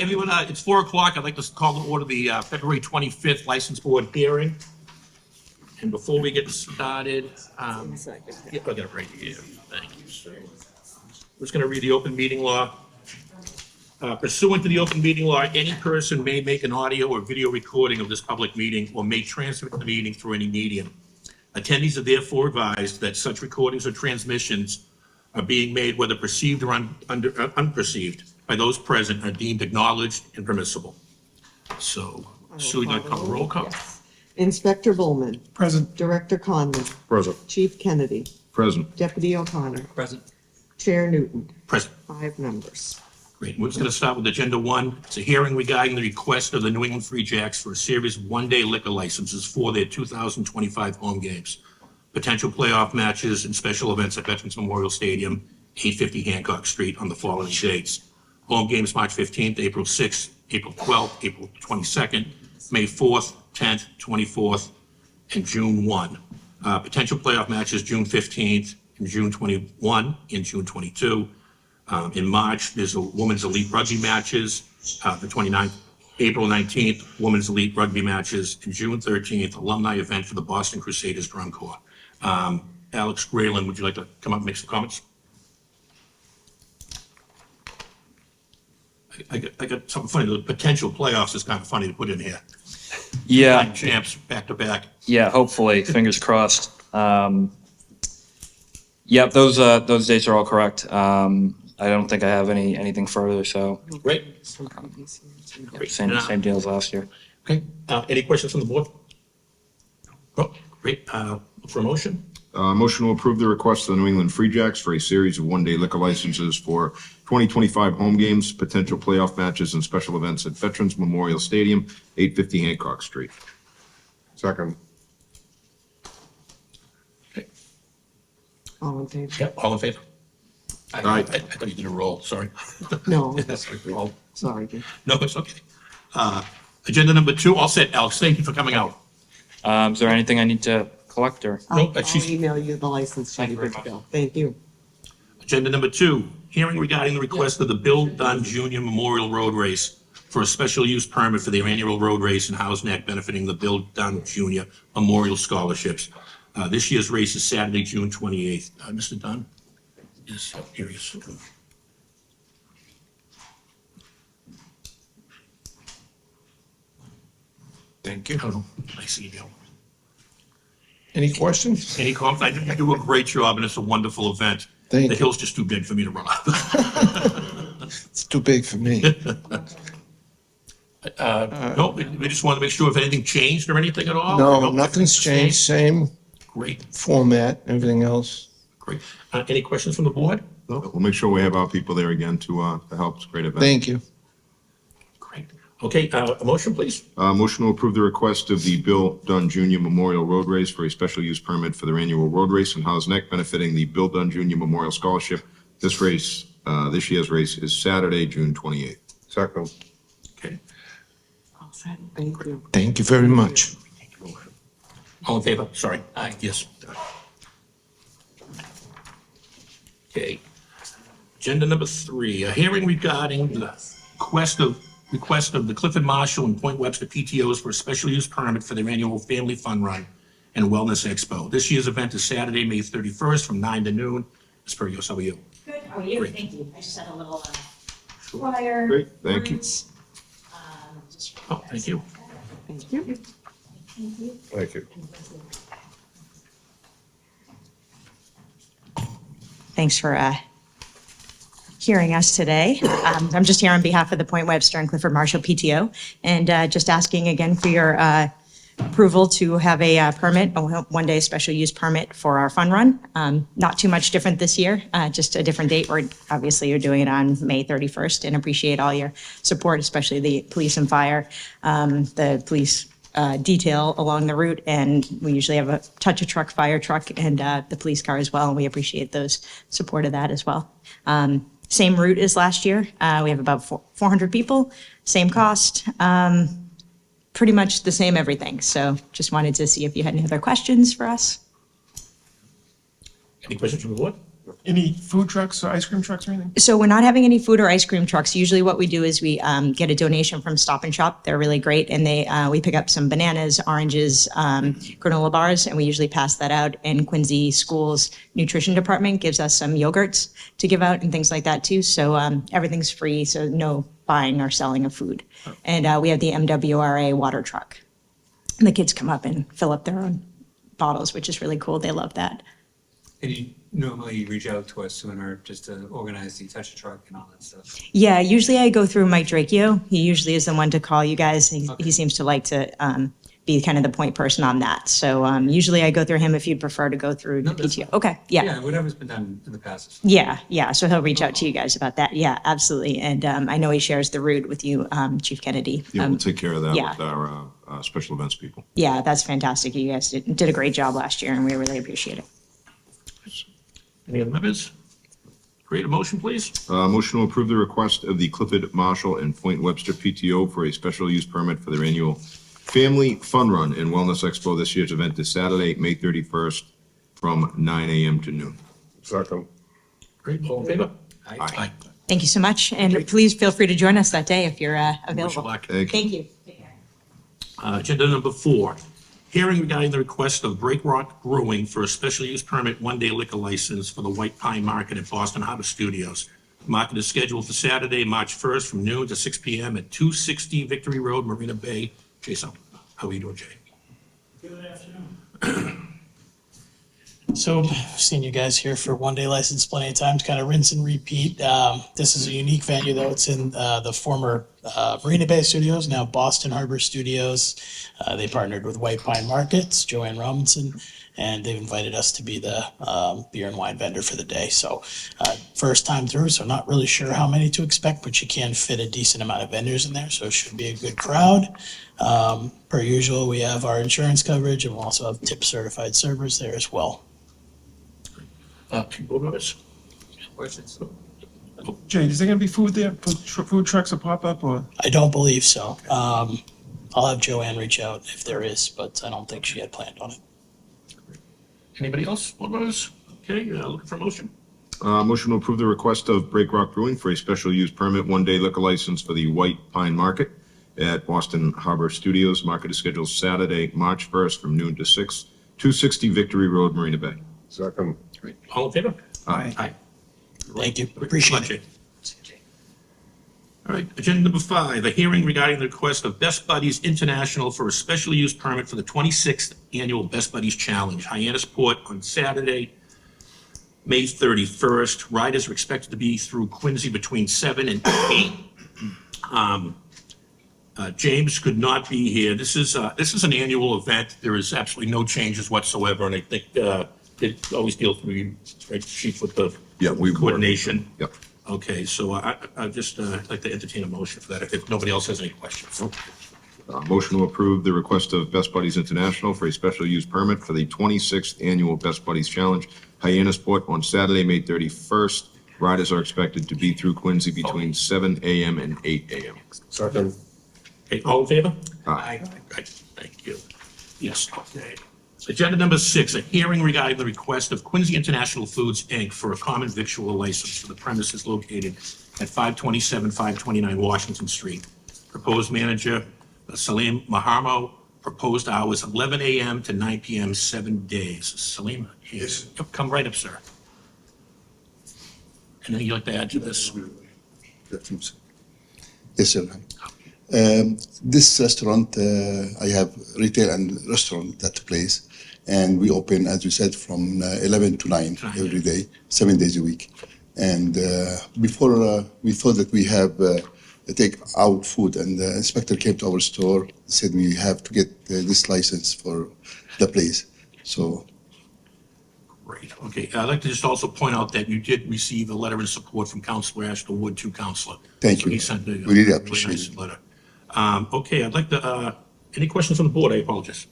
everyone, it's 4 o'clock. I'd like to call to order the February 25th License Board hearing. And before we get started, yeah, I got it right here. Thank you, sir. I'm just going to read the open meeting law. Pursuant to the open meeting law, any person may make an audio or video recording of this public meeting or may transmit the meeting through any medium. Attendees are therefore advised that such recordings or transmissions are being made, whether perceived or unperceived, by those present are deemed acknowledged and permissible. So, Sue, you'd like to call a roll call? Yes. Inspector Bowman. Present. Director Conlon. Present. Chief Kennedy. Present. Deputy O'Connor. Present. Chair Newton. Present. 5 members. Great. We're just going to start with Agenda 1. It's a hearing regarding the request of the New England Free Jacks for a series of one-day liquor licenses for their 2025 home games, potential playoff matches, and special events at Veterans Memorial Stadium, 850 Hancock Street on the following dates. Home games March 15th, April 6th, April 12th, April 22nd, May 4th, 10th, 24th, and June 1. Potential playoff matches June 15th, and June 21, and June 22. In March, there's a women's elite rugby matches, the 29th, April 19th, women's elite rugby matches, and June 13th, alumni event for the Boston Crusaders Drum Corps. Alex Grayland, would you like to come up and make some comments? I got something funny. The potential playoffs is kind of funny to put in here. Yeah, Like champs back to back. yeah, hopefully, fingers crossed. Yep, those dates are all correct. I don't think I have anything further, so Great. same deal as last year. Okay. Any questions from the board? Oh, great. For a motion? Motion to approve the request of the New England Free Jacks for a series of one-day liquor licenses for 2025 home games, potential playoff matches, and special events at Veterans Memorial Stadium, 850 Hancock Street. Second. All in favor? Yep. All in favor? Aye. I thought you did a roll. Sorry. No, That's a roll. sorry. Jim. No, it's okay. Agenda number 2, all set. Alex, thank you for coming out. Is there anything I need to collect or? Nope, I'll she's- email you the license. Thank you very Good to much. go. Thank you. Agenda number 2, hearing regarding the request of the Bill Dunn Jr. Memorial Road Race for a special use permit for their annual road race in House Neck benefiting the Bill Dunn Jr. Memorial Scholarships. This year's race is Saturday, June 28th. Mr. Dunn? Yes, here he is. Thank you. Hello. Nice email. Any questions? Any comments? I think you do a great job, and it's a wonderful event. Thank The you. hill's just too big for me to run up. It's too big for me. No, we just want to make sure if anything changed or anything at all. No, Nope, nothing's changed. Same Great, format, everything else. great. Any questions from the board? We'll make sure we have our people there again to help. It's a great event. Thank you. Great. Okay, a motion, please. Motion to approve the request of the Bill Dunn Jr. Memorial Road Race for a special use permit for their annual road race in House Neck benefiting the Bill Dunn Jr. Memorial Scholarship. This year's race is Saturday, June 28th. Second. Okay. All set. Thank you. Thank you very much. All in favor? Sorry. Aye. Yes. Okay. Agenda number 3, a hearing regarding the request of the Clifford Marshall and Point Webster PTOs for a special use permit for their annual Family Fun Run and Wellness Expo. This year's event is Saturday, May 31st from 9 to noon. Ms. Perrios, how are you? Good, how are you? Great. Thank you. I just had a little flyer. Great, thank you. Just- Oh, thank you. Thank you. Thank you. Thank you. Thanks for hearing us today. I'm just here on behalf of the Point Webster and Clifford Marshall PTO, and just asking again for your approval to have a permit, a one-day special use permit for our fun run. Not too much different this year, just a different date. Obviously you're doing it on May 31st, and appreciate all your support, especially the police and fire, the police detail along the route, and we usually have a touch a truck, fire truck, and the police car as well, and we appreciate those support of that as well. Same route as last year. We have about 400 people, same cost, pretty much the same everything. So just wanted to see if you had any other questions for us. Any questions from the board? Any food trucks or ice cream trucks or anything? So we're not having any food or ice cream trucks. Usually what we do is we get a donation from Stop and Shop. They're really great. And we pick up some bananas, oranges, granola bars, and we usually pass that out. And Quincy Schools Nutrition Department gives us some yogurts to give out and things like that too. So everything's free, so no buying or selling of food. And we have the MWRA water truck. And the kids come up and fill up their own bottles, which is really cool. They love that. And you normally reach out to us sooner just to organize the touch a truck and all that stuff. Yeah, usually I go through Mike Drakio. He usually is the one to call you guys. He seems to like to be kind of the point person on that. So usually I go through him if you'd prefer to go through No, the that's PTO. fine. Okay, yeah. Yeah, whatever's been done in the past. Yeah. So he'll reach out to you guys about that. Yeah, absolutely. And I know he shares the route with you, Chief Kennedy. Yeah, we'll take care of that yeah. with our special events people. Yeah, that's fantastic. You guys did a great job last year, and we really appreciate it. Any other members? Create a motion, please. Motion to approve the request of the Clifford Marshall and Point Webster PTO for a special use permit for their annual Family Fun Run and Wellness Expo. This year's event is Saturday, May 31st from 9 a.m. to noon. Second. Great, all in favor? Aye. Thank you so much, and please feel free to join us that day if you're Wish you available. luck. Thank you. Thank you. Agenda number 4, hearing regarding the request of Break Rock Brewing for a special use permit one-day liquor license for the White Pine Market at Boston Harbor Studios. The market is scheduled for Saturday, March 1st from noon to 6 p.m. at 260 Victory Road, Marina Bay. Jason, how are you doing, Jay? Good afternoon. So, I've seen you guys here for one-day license plenty of times, kind of rinse and repeat. This is a unique venue, though. It's in the former Marina Bay Studios, now Boston Harbor Studios. They partnered with White Pine Markets, Joanne Robinson, and they've invited us to be the beer and wine vendor for the day. So, first time through, so not really sure how many to expect, but you can fit a decent amount of vendors in there, so it should be a good crowd. Per usual, we have our insurance coverage, and we'll also have tip-certified servers there as well. Board members? Questions? Jay, is there gonna be food there? Food trucks will pop up or? I don't believe so. I'll have Joanne reach out if there is, but I don't think she had planned on it. Anybody else? Board members? Okay, looking for a motion. Motion to approve the request of Break Rock Brewing for a special use permit one-day liquor license for the White Pine Market at Boston Harbor Studios. Market is scheduled Saturday, March 1st from noon to 6, 260 Victory Road, Marina Bay. Second. Great. All in favor? Aye. Aye. Thank you. Appreciate it. All right, agenda number 5, a hearing regarding the request of Best Buddies International for a special use permit for the 26th Annual Best Buddies Challenge, Hyannisport on Saturday, May 31st. Riders are expected to be through Quincy between 7 and 8. James could not be here. This is an annual event. There is absolutely no changes whatsoever, and I think they always deal through you, right, Chief, with the Yeah, we coordination. Yep. Okay, so I just like to entertain a motion for that if nobody else has any questions. Motion to approve the request of Best Buddies International for a special use permit for the 26th Annual Best Buddies Challenge, Hyannisport on Saturday, May 31st. Riders are expected to be through Quincy between 7 a.m. and 8 a.m. Second. Okay, all in favor? Aye. Right, thank you. Yes, okay. Agenda number 6, a hearing regarding the request of Quincy International Foods, Inc. for a common victual license for the premises located at 527, 529 Washington Street. Proposed manager, Salim Maharmo. Proposed hours, 11 a.m. to 9 p.m., 7 days. Salim, yes. Come right up, sir. Anything you'd like to add to this? Yes, sir. This restaurant, I have retail and restaurant that place, and we open, as you said, from 11 to 9 every day, 7 days a week. And before we thought that we have take out food, and the inspector came to our store, said we have to get this license for the place. So. Great, okay. I'd like to just also point out that you did receive a letter in support from Councilor Ashton Wood to Councilor. Thank So you. he sent a We really appreciate nice it. letter. Okay, I'd like to, any questions on the board? I apologize.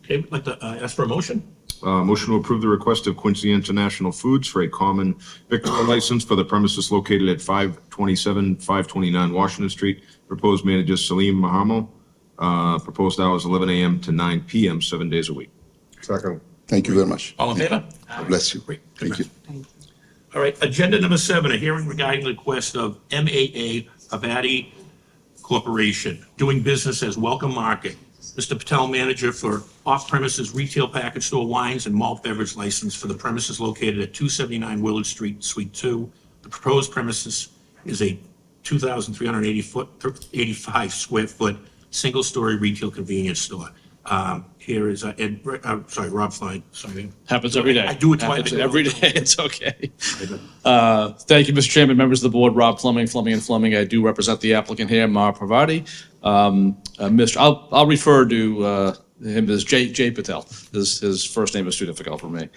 Okay, I'd like to ask for a motion. Motion to approve the request of Quincy International Foods for a common victual license for the premises located at 527, 529 Washington Street. Proposed manager Salim Mahamo. Proposed hours 11 a.m. to 9 p.m., 7 days a week. Second. Thank you very much. All in favor? God bless you. Great. Thank you. All right, agenda number 7, a hearing regarding the request of MAA Avati Corporation, doing business as Welcome Market. Mr. Patel, manager for off-premises retail package store wines and malt beverage license for the premises located at 279 Willard Street, Suite 2. The proposed premises is a 2,385 square foot, single-story retail convenience store. Here is, Rob Fine, sorry. Happens every day. I do it twice. Happens every day. It's okay. Thank you, Mr. Chairman, members of the board. Rob Fleming, Fleming and Fleming. I do represent the applicant here, Mar Pravati. I'll refer to him as Jay Patel. His first name is too difficult for me.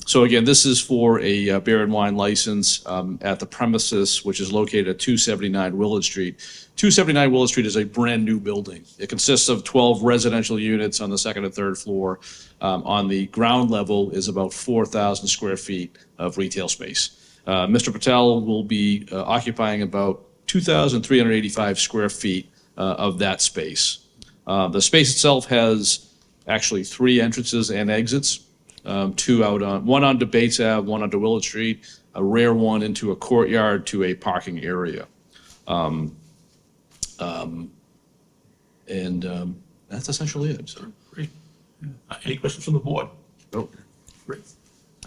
So again, this is for a beer and wine license at the premises, which is located at 279 Willard Street. 279 Willard Street is a brand-new building. It consists of 12 residential units on the second and third floor. On the ground level is about 4,000 square feet of retail space. Mr. Patel will be occupying about 2,385 square feet of that space. The space itself has actually 3 entrances and exits, one onto Bates Ave, one onto Willard Street, a rear one into a courtyard to a parking area. That's essentially it. So. Great. Any questions from the board? No. Great.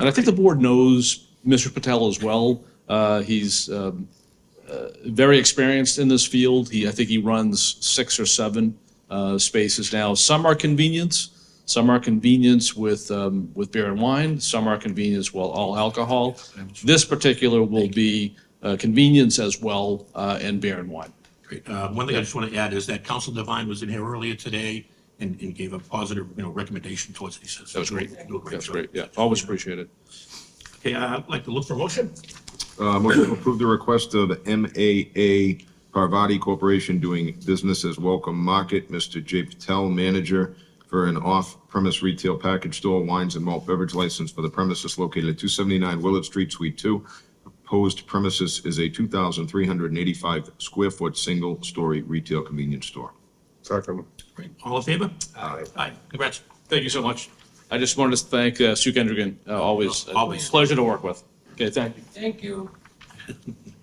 And I think the board knows Mr. Patel as well. He's very experienced in this field. I think he runs 6 or 7 spaces now. Some are convenience. Some are convenience with beer and wine. Some are convenience with all alcohol. This particular will be convenience as well and beer and wine. Great. One thing I just want to add is that Council Devine was in here earlier today and gave a positive, recommendation towards it. He says. That was great. Do a great That's job. great. Yeah, always appreciate it. Okay, I'd like to look for a motion. Motion to approve the request of MAA Parvati Corporation doing business as Welcome Market, Mr. Jay Patel, manager for an off-premise retail package store, wines and malt beverage license for the premises located at 279 Willard Street, Suite 2. Proposed premises is a 2,385 square foot, single-story retail convenience store. Second. Great. All in favor? Aye. Aye. Congrats. Thank you so much. I just wanted to thank Sue Kendrigan. Always Always. a pleasure to work with. Okay, thank you. Thank you.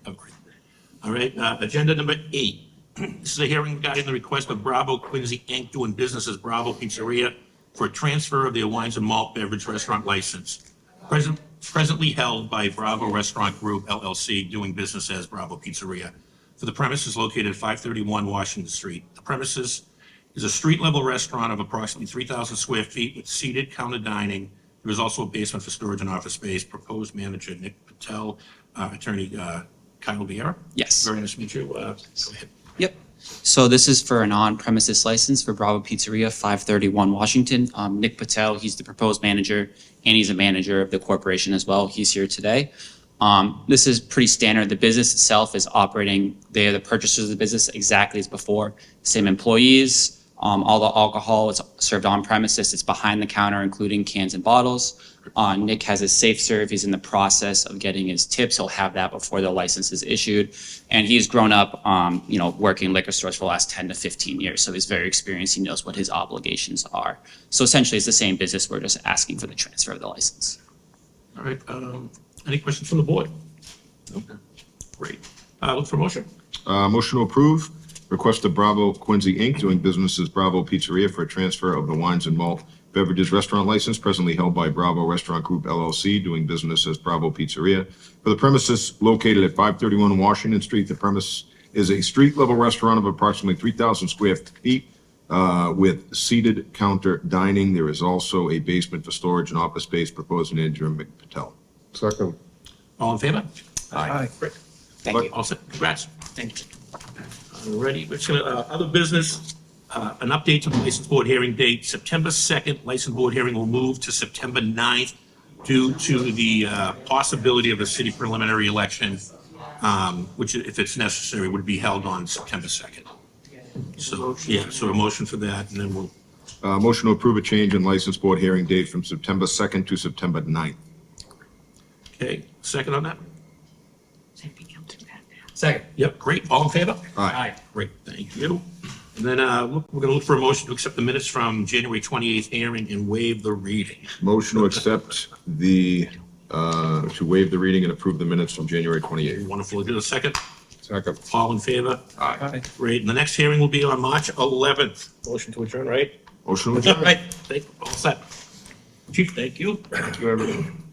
Oh, great. All right, agenda number 8. This is a hearing regarding the request of Bravo Quincy Inc. doing business as Bravo Pizzeria for a transfer of their wines and malt beverage restaurant license. Presently held by Bravo Restaurant Group LLC, doing business as Bravo Pizzeria, for the premises located at 531 Washington Street. The premises is a street-level restaurant of approximately 3,000 square feet with seated counter dining. There is also a basement for storage and office space. Proposed manager Nick Patel, attorney Kyle Vieira. Yes. Very nice to meet you. Go ahead. Yep. So this is for an on-premises license for Bravo Pizzeria, 531 Washington. Nick Patel, he's the proposed manager, and he's a manager of the corporation as well. He's here today. This is pretty standard. The business itself is operating, they are the purchasers of the business exactly as before. Same employees, all the alcohol is served on premises. It's behind the counter, including cans and bottles. Nick has his safe serve. He's in the process of getting his tips. He'll have that before the license is issued. And he's grown up, working in liquor stores for the last 10 to 15 years. So he's very experienced. He knows what his obligations are. So essentially, it's the same business. We're just asking for the transfer of the license. All right. Any questions from the board? Okay. Great. Look for a motion. Motion to approve request of Bravo Quincy Inc. doing business as Bravo Pizzeria for a transfer of the wines and malt beverages restaurant license presently held by Bravo Restaurant Group LLC, doing business as Bravo Pizzeria. For the premises located at 531 Washington Street, the premise is a street-level restaurant of approximately 3,000 square feet with seated counter dining. There is also a basement for storage and office space. Proposed manager Mick Patel. Second. All in favor? Aye. Great. Thank you. All set. Congrats. Thank you. Alrighty, we're just gonna, other business, an update to the license board hearing date, September 2nd, license board hearing will move to September 9th due to the possibility of a city preliminary election, which if it's necessary, would be held on September 2nd. So, yeah, so a motion for that, and then we'll, Motion to approve a change in license board hearing date from September 2nd to September 9th. okay, second on that? Second. Yep, great, all in favor? Aye. Great, thank you. And then we're going to look for a motion to accept the minutes from January 28th hearing and waive the reading. Motion to accept to waive the reading and approve the minutes from January 28th. Wonderful. Is there a second? Second. All in favor? Aye. Great. And the next hearing will be on March 11th. Motion to adjourn, right? Motion to All adjourn. right. Thank you. All set. Chief, thank you. Thank you, everyone.